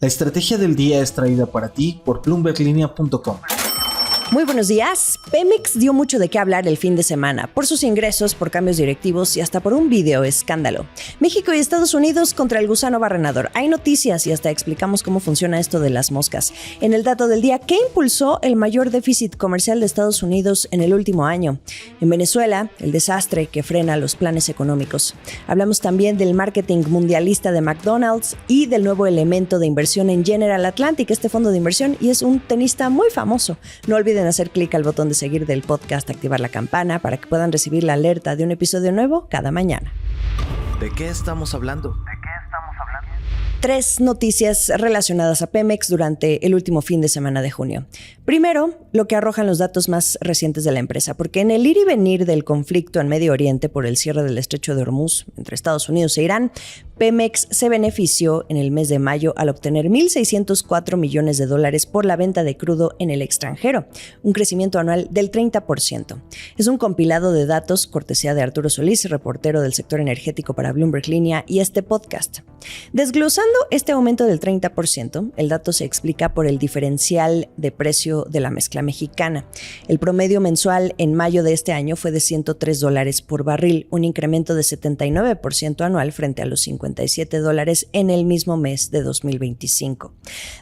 La estrategia del día es traída para ti por bloomberglinea.com. Muy buenos días. Pemex dio mucho de qué hablar el fin de semana, por sus ingresos, por cambios directivos y hasta por un video escándalo. México y Estados Unidos contra el gusano barrenador. Hay noticias y hasta explicamos cómo funciona esto de las moscas. En el dato del día, ¿qué impulsó el mayor déficit comercial de Estados Unidos en el último año? En Venezuela, el desastre que frena los planes económicos. Hablamos también del marketing mundialista de McDonald's y del nuevo elemento de inversión en General Atlantic, este fondo de inversión, y es un tenista muy famoso. No olviden hacer clic al botón de seguir del podcast, activar la campana para que puedan recibir la alerta de un episodio nuevo cada mañana. ¿De qué estamos hablando? 3 noticias relacionadas a Pemex durante el último fin de semana de junio. Primero, lo que arrojan los datos más recientes de la empresa, porque en el ir y venir del conflicto en Medio Oriente por el cierre del estrecho de Hormuz entre Estados Unidos e Irán, Pemex se benefició en el mes de mayo al obtener $1,604 millones por la venta de crudo en el extranjero, un crecimiento anual del 30%. Es un compilado de datos cortesía de Arturo Solís, reportero del sector energético para Bloomberg Línea y este podcast. Desglosando este aumento del 30%, el dato se explica por el diferencial de precio de la mezcla mexicana. El promedio mensual en mayo de este año fue de $103 por barril, un incremento de 79% anual frente a los $57 en el mismo mes de 2025.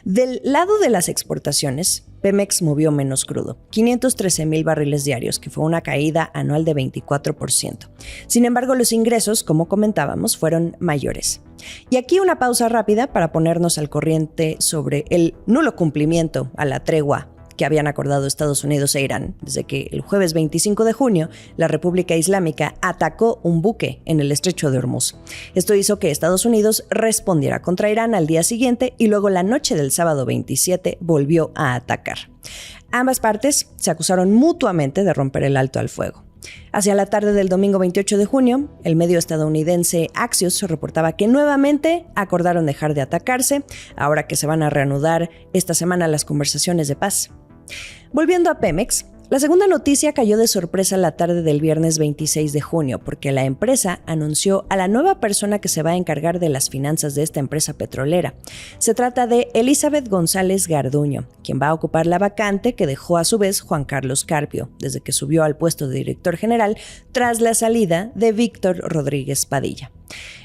Del lado de las exportaciones, Pemex movió menos crudo, 513,000 barriles diarios, que fue una caída anual de 24%. Sin embargo, los ingresos, como comentábamos, fueron mayores. Y aquí una pausa rápida para ponernos al corriente sobre el nulo cumplimiento a la tregua que habían acordado Estados Unidos e Irán, desde que el jueves 25 de junio la República Islámica atacó un buque en el estrecho de Hormuz. Esto hizo que Estados Unidos respondiera contra Irán al día siguiente y luego la noche del sábado 27 volvió a atacar. Ambas partes se acusaron mutuamente de romper el alto al fuego. Hacia la tarde del domingo 28 de junio, el medio estadounidense Axios reportaba que nuevamente acordaron dejar de atacarse, ahora que se van a reanudar esta semana las conversaciones de paz. Volviendo a Pemex, la segunda noticia cayó de sorpresa la tarde del viernes 26 de junio porque la empresa anunció a la nueva persona que se va a encargar de las finanzas de esta empresa petrolera. Se trata de Elizabeth González Garduño, quien va a ocupar la vacante que dejó a su vez Juan Carlos Carpio, desde que subió al puesto de director general tras la salida de Víctor Rodríguez Padilla.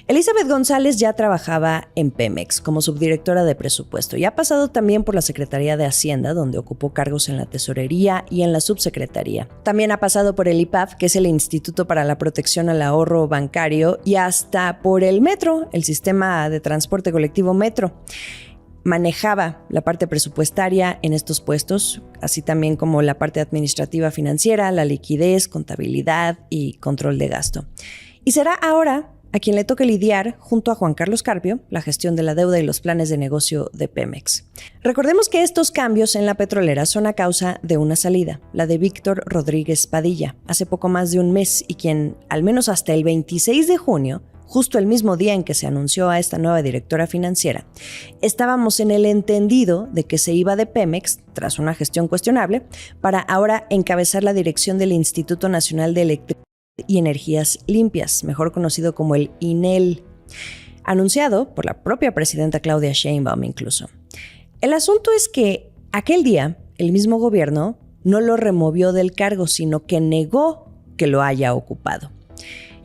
Elizabeth González ya trabajaba en Pemex como subdirectora de presupuesto y ha pasado también por la Secretaría de Hacienda, donde ocupó cargos en la tesorería y en la subsecretaría. También ha pasado por el IPAB, que es el Instituto para la Protección al Ahorro Bancario, y hasta por el Metro, el sistema de transporte colectivo Metro. Manejaba la parte presupuestaria en estos puestos, así también como la parte administrativa financiera, la liquidez, contabilidad y control de gasto. Y será ahora a quien le toque lidiar, junto a Juan Carlos Carpio, la gestión de la deuda y los planes de negocio de Pemex. Recordemos que estos cambios en la petrolera son a causa de una salida, la de Víctor Rodríguez Padilla, hace poco más de un mes, y quien, al menos hasta el 26 de junio, justo el mismo día en que se anunció a esta nueva directora financiera, estábamos en el entendido de que se iba de Pemex, tras una gestión cuestionable, para ahora encabezar la dirección del Instituto Nacional de Electricidad y Energías Limpias, mejor conocido como el INEL, anunciado por la propia presidenta Claudia Sheinbaum incluso. El asunto es que aquel día el mismo gobierno no lo removió del cargo, sino que negó que lo haya ocupado.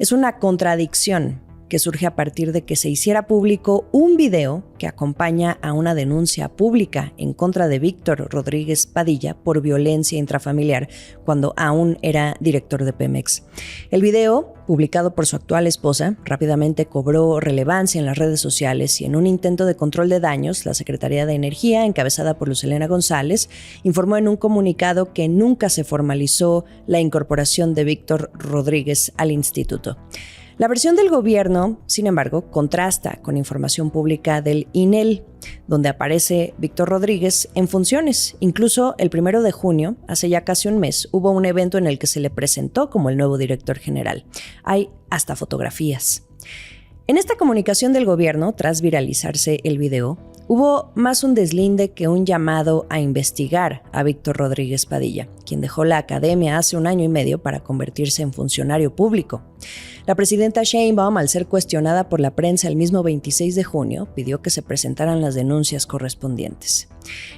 Es una contradicción que surge a partir de que se hiciera público un video que acompaña a una denuncia pública en contra de Víctor Rodríguez Padilla por violencia intrafamiliar cuando aún era director de Pemex. El video, publicado por su actual esposa, rápidamente cobró relevancia en las redes sociales y en un intento de control de daños, la Secretaría de Energía, encabezada por Luz Helena González, informó en un comunicado que nunca se formalizó la incorporación de Víctor Rodríguez al instituto. La versión del gobierno, sin embargo, contrasta con información pública del INEL, donde aparece Víctor Rodríguez en funciones. Incluso el 1 de junio, hace ya casi un mes, hubo un evento en el que se le presentó como el nuevo director general. Hay hasta fotografías. En esta comunicación del gobierno, tras viralizarse el video, Hubo más un deslinde que un llamado a investigar a Víctor Rodríguez Padilla, quien dejó la academia hace 1 año y medio para convertirse en funcionario público. La presidenta Sheinbaum, al ser cuestionada por la prensa el mismo 26 de junio, pidió que se presentaran las denuncias correspondientes.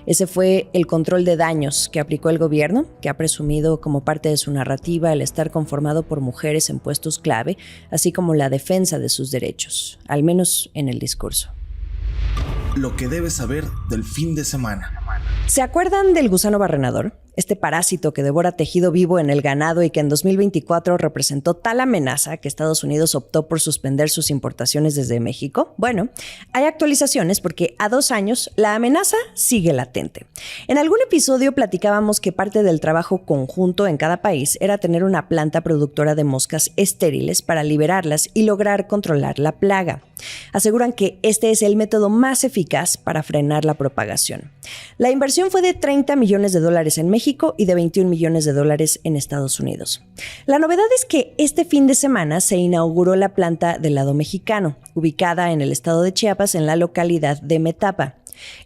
Ese fue el control de daños que aplicó el gobierno, que ha presumido como parte de su narrativa el estar conformado por mujeres en puestos clave, así como la defensa de sus derechos, al menos en el discurso. Lo que debes saber del fin de semana. ¿Se acuerdan del gusano barrenador? Este parásito que devora tejido vivo en el ganado y que en 2024 representó tal amenaza que Estados Unidos optó por suspender sus importaciones desde México. Bueno, hay actualizaciones porque a 2 años la amenaza sigue latente. En algún episodio platicábamos que parte del trabajo conjunto en cada país era tener una planta productora de moscas estériles para liberarlas y lograr controlar la plaga. Aseguran que este es el método más eficaz para frenar la propagación. La inversión fue de $30 millones en México y de $21 millones en Estados Unidos. La novedad es que este fin de semana se inauguró la planta del lado mexicano, ubicada en el estado de Chiapas, en la localidad de Metapa.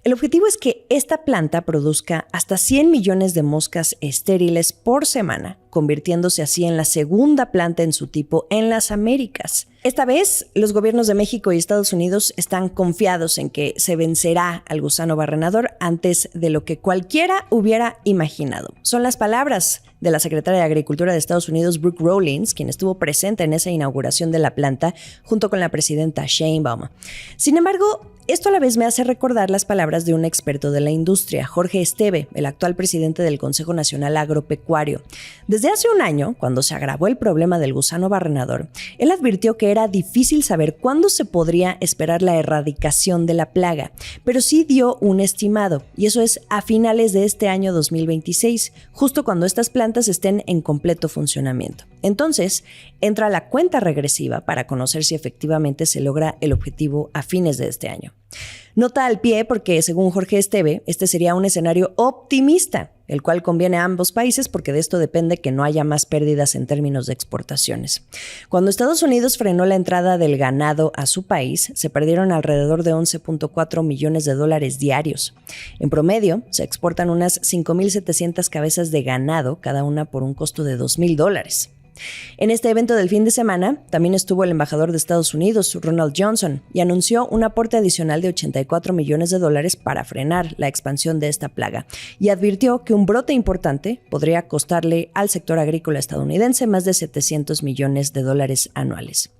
El objetivo es que esta planta produzca hasta 100 millones de moscas estériles por semana, convirtiéndose así en la segunda planta en su tipo en las Américas. Esta vez, los gobiernos de México y Estados Unidos están confiados en que se vencerá al gusano barrenador antes de lo que cualquiera hubiera imaginado. Son las palabras de la secretaria de Agricultura de Estados Unidos, Brooke Rollins, quien estuvo presente en esa inauguración de la planta junto con la presidenta Sheinbaum. Sin embargo, esto a la vez me hace recordar las palabras de un experto de la industria, Jorge Esteve, el actual presidente del Consejo Nacional Agropecuario. Desde hace 1 año, cuando se agravó el problema del gusano barrenador, él advirtió que era difícil saber cuándo se podría esperar la erradicación de la plaga, pero sí dio un estimado, y eso es a finales de este año 2026, justo cuando estas plantas estén en completo funcionamiento. Entonces, entra la cuenta regresiva para conocer si efectivamente se logra el objetivo a fines de este año. Nota al pie porque, según Jorge Esteve, este sería un escenario optimista, el cual conviene a ambos países porque de esto depende que no haya más pérdidas en términos de exportaciones. Cuando Estados Unidos frenó la entrada del ganado a su país, se perdieron alrededor de $11.4 millones diarios. En promedio, se exportan unas 5.700 cabezas de ganado, cada una por un costo de $2,000. En este evento del fin de semana también estuvo el embajador de Estados Unidos, Ronald Johnson, y anunció un aporte adicional de $84 millones para frenar la expansión de esta plaga, y advirtió que un brote importante podría costarle al sector agrícola estadounidense más de $700 millones anuales.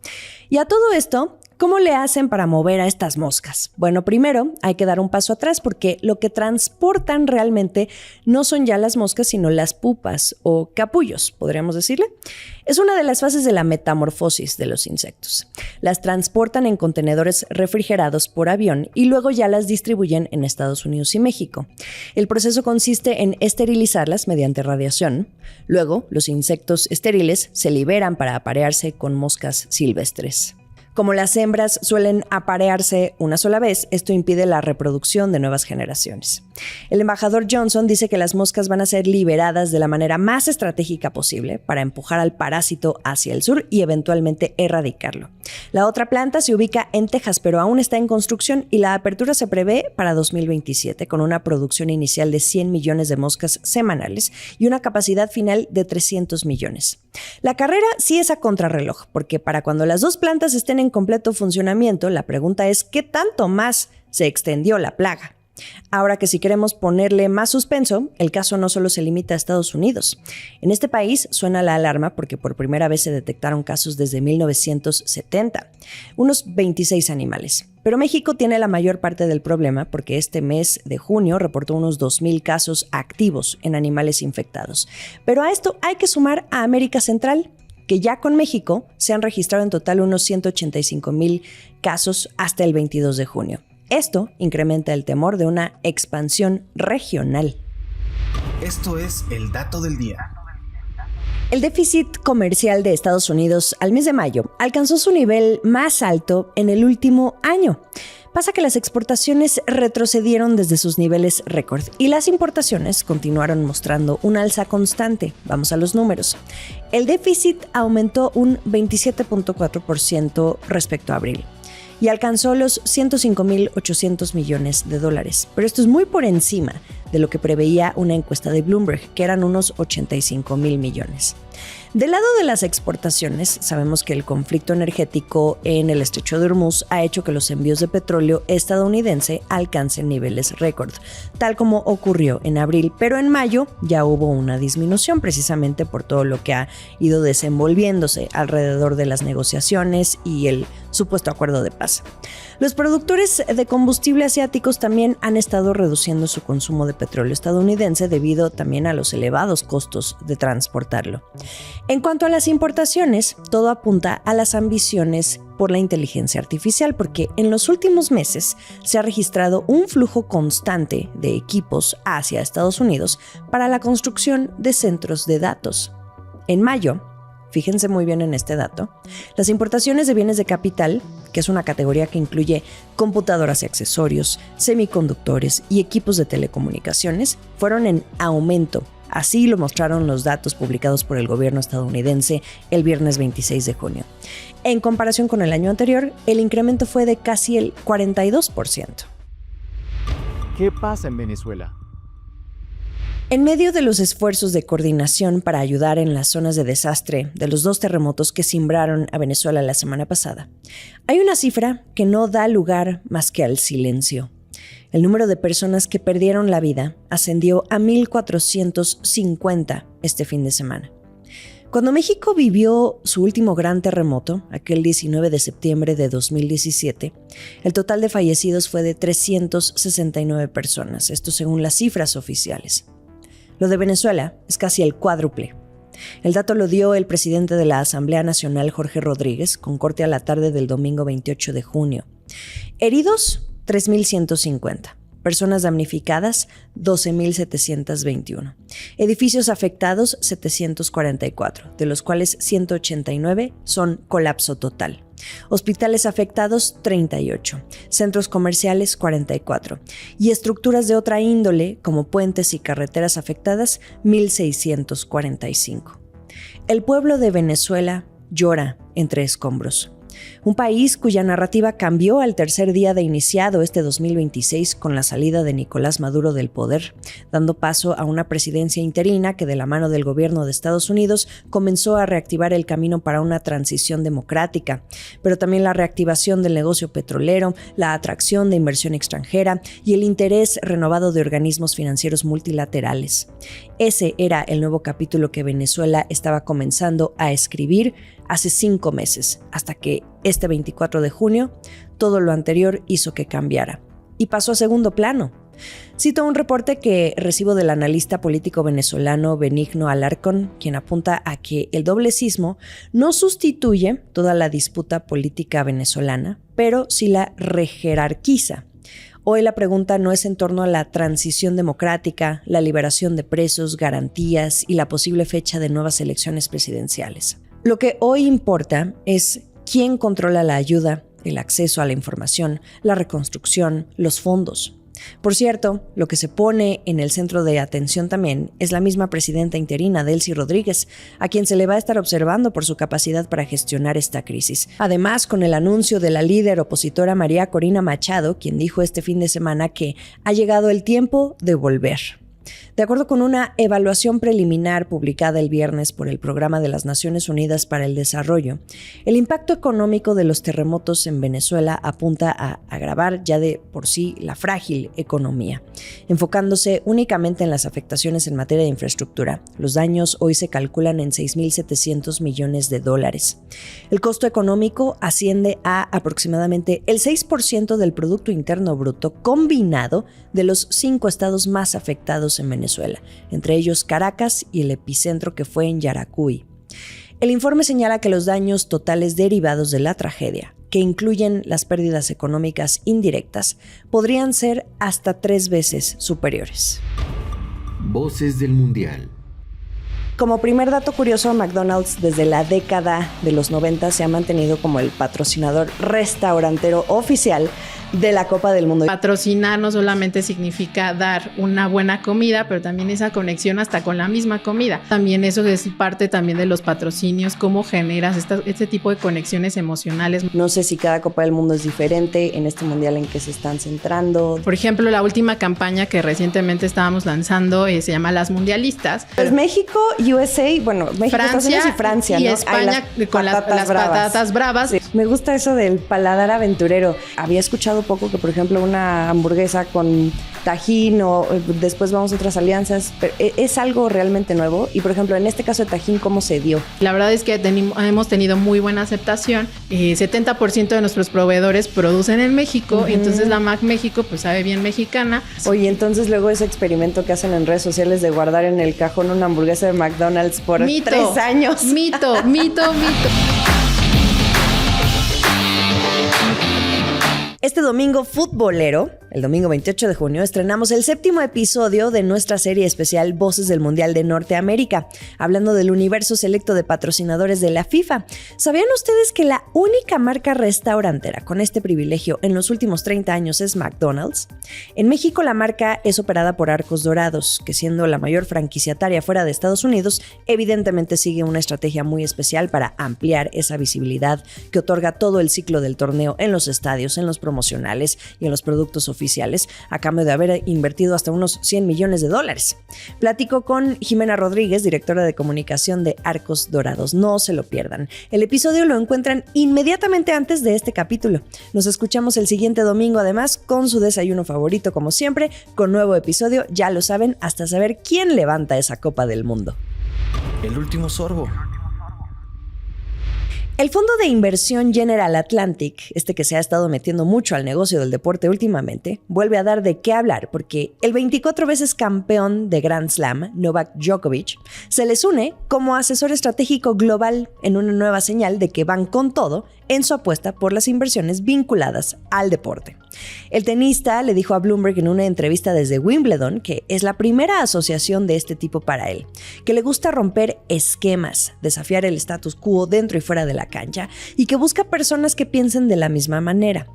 Y a todo esto, ¿cómo le hacen para mover a estas moscas? Bueno, primero hay que dar un paso atrás porque lo que transportan realmente no son ya las moscas, sino las pupas o capullos, podríamos decirle. Es una de las fases de la metamorfosis de los insectos. Las transportan en contenedores refrigerados por avión y luego ya las distribuyen en Estados Unidos y México. El proceso consiste en esterilizarlas mediante radiación. Luego, los insectos estériles se liberan para aparearse con moscas silvestres. Como las hembras suelen aparearse una sola vez, esto impide la reproducción de nuevas generaciones. El embajador Johnson dice que las moscas van a ser liberadas de la manera más estratégica posible para empujar al parásito hacia el sur y eventualmente erradicarlo. La otra planta se ubica en Texas, pero aún está en construcción y la apertura se prevé para 2027, con una producción inicial de 100 millones de moscas semanales y una capacidad final de 300 millones. La carrera sí es a contrarreloj, porque para cuando las 2 plantas estén en completo funcionamiento, la pregunta es ¿qué tanto más se extendió la plaga? Ahora que si queremos ponerle más suspenso, el caso no solo se limita a Estados Unidos. En este país suena la alarma porque por primera vez se detectaron casos desde 1970, unos 26 animales. Pero México tiene la mayor parte del problema porque este mes de junio reportó unos 2,000 casos activos en animales infectados. Pero a esto hay que sumar a América Central, que ya con México se han registrado en total unos 185,000 casos hasta el 22 de junio. Esto incrementa el temor de una expansión regional. Esto es el dato del día. El déficit comercial de Estados Unidos al mes de mayo alcanzó su nivel más alto en el último año. Pasa que las exportaciones retrocedieron desde sus niveles récord y las importaciones continuaron mostrando un alza constante. Vamos a los números. El déficit aumentó un 27.4% respecto a abril. y alcanzó los 105.800 millones de dólares. Pero esto es muy por encima de lo que preveía una encuesta de Bloomberg, que eran unos 85.000 millones. Del lado de las exportaciones, sabemos que el conflicto energético en el Estrecho de Hormuz ha hecho que los envíos de petróleo estadounidense alcancen niveles récord, tal como ocurrió en abril, pero en mayo ya hubo una disminución precisamente por todo lo que ha ido desenvolviéndose alrededor de las negociaciones y el supuesto acuerdo de paz. Los productores de combustible asiáticos también han estado reduciendo su consumo de petróleo estadounidense debido también a los elevados costos de transportarlo. En cuanto a las importaciones, todo apunta a las ambiciones por la inteligencia artificial, porque en los últimos meses se ha registrado un flujo constante de equipos hacia Estados Unidos para la construcción de centros de datos. En mayo, fíjense muy bien en este dato, las importaciones de bienes de capital, que es una categoría que incluye computadoras y accesorios, semiconductores y equipos de telecomunicaciones, fueron en aumento. Así lo mostraron los datos publicados por el gobierno estadounidense el viernes 26 de junio. En comparación con el año anterior, el incremento fue de casi el 42%. ¿Qué pasa en Venezuela? En medio de los esfuerzos de coordinación para ayudar en las zonas de desastre de los 2 terremotos que cimbraron a Venezuela la semana pasada, hay una cifra que no da lugar más que al silencio. El número de personas que perdieron la vida ascendió a 1,450 este fin de semana. Cuando México vivió su último gran terremoto, aquel 19 de septiembre de 2017, el total de fallecidos fue de 369 personas, esto según las cifras oficiales. Lo de Venezuela es casi el cuádruple. El dato lo dio el presidente de la Asamblea Nacional, Jorge Rodríguez, con corte a la tarde del domingo 28 de junio. Heridos, 3,150. Personas damnificadas, 12,721. Edificios afectados, 744, de los cuales 189 son colapso total. Hospitales afectados, 38. Centros comerciales, 44. Y estructuras de otra índole, como puentes y carreteras afectadas, 1,645. El pueblo de Venezuela llora entre escombros. Un país cuya narrativa cambió al tercer día de iniciado este 2026 con la salida de Nicolás Maduro del poder, dando paso a una presidencia interina que de la mano del gobierno de Estados Unidos comenzó a reactivar el camino para una transición democrática, pero también la reactivación del negocio petrolero, la atracción de inversión extranjera y el interés renovado de organismos financieros multilaterales. Ese era el nuevo capítulo que Venezuela estaba comenzando a escribir hace 5 meses, hasta que este 24 de junio todo lo anterior hizo que cambiara y pasó a segundo plano. Cito un reporte que recibo del analista político venezolano Benigno Alarcón, quien apunta a que el doble sismo no sustituye toda la disputa política venezolana, pero sí la rejerarquiza. Hoy la pregunta no es en torno a la transición democrática, la liberación de presos, garantías y la posible fecha de nuevas elecciones presidenciales. Lo que hoy importa es quién controla la ayuda, el acceso a la información, la reconstrucción, los fondos. Por cierto, lo que se pone en el centro de atención también es la misma presidenta interina, Delcy Rodríguez, a quien se le va a estar observando por su capacidad para gestionar esta crisis. Además, con el anuncio de la líder opositora María Corina Machado, quien dijo este fin de semana que ha llegado el tiempo de volver. De acuerdo con una evaluación preliminar publicada el viernes por el Programa de las Naciones Unidas para el Desarrollo, el impacto económico de los terremotos en Venezuela apunta a agravar ya de por sí la frágil economía. Enfocándose únicamente en las afectaciones en materia de infraestructura, los daños hoy se calculan en 6,700 millones de dólares. El costo económico asciende a aproximadamente el 6% del Producto Interno Bruto combinado de los 5 estados más afectados en Venezuela, entre ellos Caracas y el epicentro que fue en Yaracuy. El informe señala que los daños totales derivados de la tragedia, que incluyen las pérdidas económicas indirectas, podrían ser hasta 3 veces superiores. Voces del Mundial. Como primer dato curioso, McDonald's desde la década de los 90 se ha mantenido como el patrocinador restaurantero oficial de la Copa del Mundo. Patrocinar no solamente significa dar una buena comida, pero también esa conexión hasta con la misma comida. También eso es parte también de los patrocinios, cómo generas este tipo de conexiones emocionales. No sé si cada Copa del Mundo es diferente en este mundial en que se están centrando. Por ejemplo, la última campaña que recientemente estábamos lanzando se llama Las Mundialistas. Pues México, USA, bueno, México, Estados Unidos y Francia, y ¿no? España con las patatas bravas. Sí. Me gusta eso del paladar aventurero. Había escuchado poco que, por ejemplo, una hamburguesa con Tajín o después vamos a otras alianzas, pero es algo realmente nuevo. Y, por ejemplo, en este caso de Tajín, ¿cómo se dio? La verdad es que hemos tenido muy buena aceptación. 70% de nuestros proveedores producen en México, y entonces la Mac México pues sabe bien mexicana. Oye, entonces luego ese experimento que hacen en redes sociales de guardar en el cajón una hamburguesa de McDonald's por 3 años. Mito. Este domingo futbolero, el domingo 28 de junio, estrenamos el 7º episodio de nuestra serie especial Voces del Mundial de Norteamérica, hablando del universo selecto de patrocinadores de la FIFA. ¿Sabían ustedes que la única marca restaurantera con este privilegio en los últimos 30 años es McDonald's? En México la marca es operada por Arcos Dorados, que siendo la mayor franquiciataria fuera de Estados Unidos, evidentemente sigue una estrategia muy especial para ampliar esa visibilidad que otorga todo el ciclo del torneo en los estadios, en los promocionales y en los productos oficiales, a cambio de haber invertido hasta unos $100 millones. Platico con Jimena Rodríguez, directora de comunicación de Arcos Dorados. No se lo pierdan. El episodio lo encuentran inmediatamente antes de este capítulo. Nos escuchamos el siguiente domingo, además, con su desayuno favorito, como siempre, con nuevo episodio, ya lo saben, hasta saber quién levanta esa Copa del Mundo. El último sorbo. El fondo de inversión General Atlantic, que se ha estado metiendo mucho al negocio del deporte últimamente, vuelve a dar de qué hablar porque el 24 veces campeón de Grand Slam, Novak Djokovic, se les une como asesor estratégico global en una nueva señal de que van con todo en su apuesta por las inversiones vinculadas al deporte. El tenista le dijo a Bloomberg en una entrevista desde Wimbledon que es la primera asociación de este tipo para él, que le gusta romper esquemas, desafiar el status quo dentro y fuera de la cancha y que busca personas que piensen de la misma manera.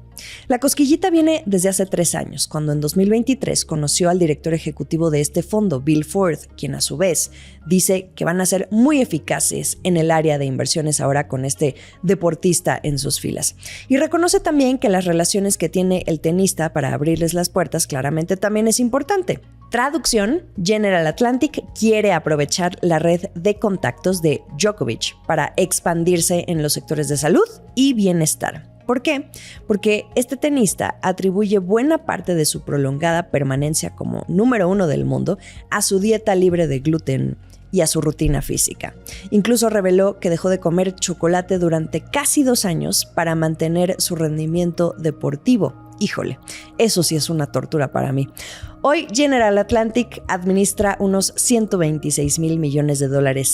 La cosquillita viene desde hace 3 años, cuando en 2023 conoció al director ejecutivo de este fondo, Bill Ford, quien a su vez dice que van a ser muy eficaces en el área de inversiones ahora con este deportista en sus filas. Y reconoce también que las relaciones que tiene el tenista para abrirles las puertas claramente también es importante. Traducción: General Atlantic quiere aprovechar la red de contactos de Djokovic para expandirse en los sectores de salud y bienestar. ¿Por qué? Porque este tenista atribuye buena parte de su prolongada permanencia como número 1 del mundo a su dieta libre de gluten y a su rutina física. Incluso reveló que dejó de comer chocolate durante casi 2 años para mantener su rendimiento deportivo. Híjole, eso sí es una tortura para mí. Hoy General Atlantic administra unos $126 millones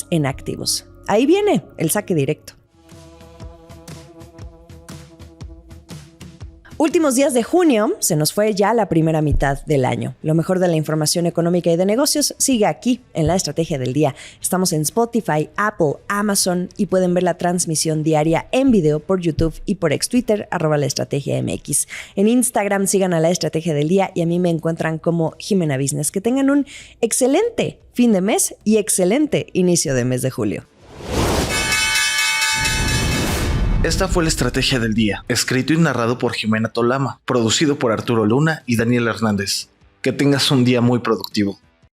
en activos. Ahí viene el saque directo. Últimos días de junio, se nos fue ya la primera mitad del año. Lo mejor de la información económica y de negocios sigue aquí, en La Estrategia del Día. Estamos en Spotify, Apple, Amazon y pueden ver la transmisión diaria en video por YouTube y por ex Twitter, @laestrategiamx. En Instagram sigan a La Estrategia del Día y a mí me encuentran como Jimena Business. Que tengan un excelente fin de mes y excelente inicio de mes de julio. Esta fue La Estrategia del Día, escrito y narrado por Jimena Tolama, producido por Arturo Luna y Daniel Hernández. Que tengas un día muy productivo.